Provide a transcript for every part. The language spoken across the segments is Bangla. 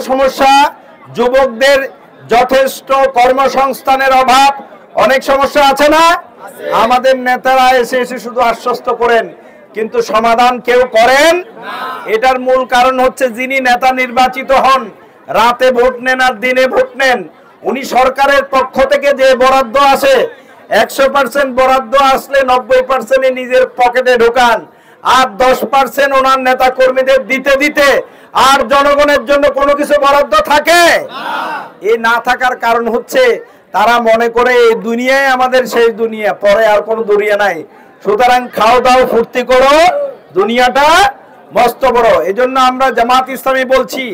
সমস্যা, যুবকদের যথেষ্ট কর্মসংস্থানের অভাব, অনেক সমস্যা আছে না? আমাদের নেতারা এসে এসে শুধু আশ্বস্ত করেন, কিন্তু সমাধান কেউ করেন না। এটার মূল কারণ হচ্ছে যিনি নেতা নির্বাচিত হন রাতে ভোট নেন আর দিনে ভোট নেন। উনি সরকারের পক্ষ থেকে যে বরাদ্দ আসে 100% বরাদ্দ আসলে 90% নিজের পকেটে ঢোকান, আর 10% ওনার নেতা কর্মীদের দিতে দিতে আর জনগণের জন্য কোনো কিছু বরাদ্দ থাকে এই না থাকার কারণ হচ্ছে তারা মনে করে এই দুনিয়ায় আমাদের শেষ দুনিয়া, পরে আর কোনো দুনিয়া নাই। সুতরাং খাও দাও ফুর্তি করো, দুনিয়াটা মস্ত বড়। এজন্য আমরা জামাত ইসলামী বলছি,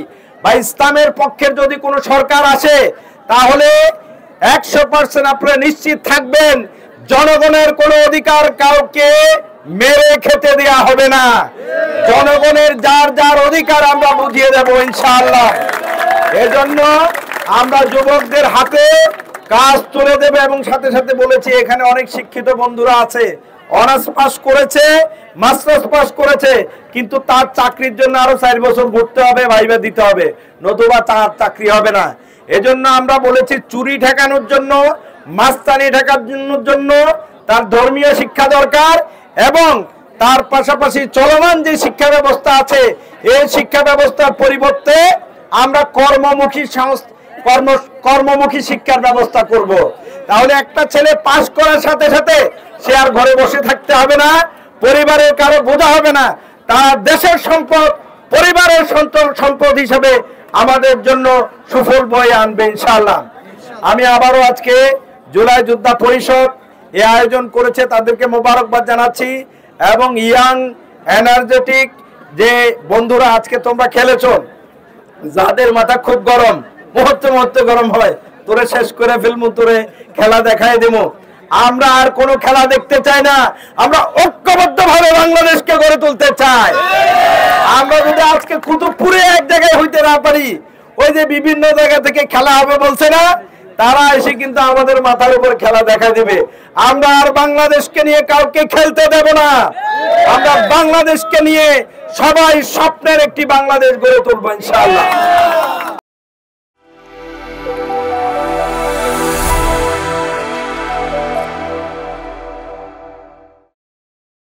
বা ইসলামের পক্ষের যদি কোনো সরকার আসে তাহলে 100% আপনারা নিশ্চিত থাকবেন জনগণের কোনো অধিকার কাউকে মেরে খেতে দেয়া হবে না। জনগণের যার যার অধিকার আমরা বুঝিয়ে দেব ইনশাআল্লাহ। এজন্য আমরা যুবকদের হাতে কাজ তুলে দেব, এবং সাথে সাথে বলেছি এখানে অনেক শিক্ষিত বন্ধুরা আছে, অনার্স পাস করেছে, মাস্টার্স পাস করেছে, কিন্তু তার চাকরির জন্য আরো 4 বছর ঘুরতে হবে, ভাইবা দিতে হবে, নতুবা তার চাকরি হবে না। এজন্য আমরা বলেছি চুরি ঠেকানোর জন্য, মাস্তানি ঠেকানোর জন্য তার ধর্মীয় শিক্ষা দরকার, এবং তার পাশাপাশি চলমান যে শিক্ষা ব্যবস্থা আছে এই শিক্ষা ব্যবস্থার পরিবর্তে আমরা কর্মমুখী শিক্ষার ব্যবস্থা করব। তাহলে একটা ছেলে পাস করার সাথে সাথে সে আর ঘরে বসে থাকতে হবে না, পরিবারের কারো বোঝা হবে না, তার দেশের সম্পদ পরিবারের সম্পদ হিসেবে আমাদের জন্য সুফল বয়ে আনবে ইনশাআল্লাহ। আমি আবারও আজকে জুলাই যোদ্ধা পরিষদ এই আয়োজন করেছে, তাদেরকে মোবারকবাদ জানাচ্ছি, এবং ইয়াং এনার্জেটিক যে বন্ধুরা আজকে তোমরা খেলেছো, যাদের মাথা খুব গরম, মুহূর্তে মুহূর্তে গরম হয়, তোরে শেষ করে ফেলবো, তোরে খেলা দেখাই দেবো। আমরা আর কোনো খেলা দেখতে চাই না, আমরা ঐক্যবদ্ধভাবে বাংলাদেশকে গড়ে তুলতে চাই। আমরা যদি আজকে কুতুবপুরে এক জায়গায় হইতে না পারি, ওই যে বিভিন্ন জায়গা থেকে খেলা হবে বলছে না, তারা এসে কিন্তু আমাদের মাথার উপর খেলা দেখা দিবে। আমরা আর বাংলাদেশকে নিয়ে কাউকে খেলতে দেব না। আমরা বাংলাদেশকে নিয়ে সবাই স্বপ্নের একটি বাংলাদেশ গড়ে তুলবো ইনশাআল্লাহ।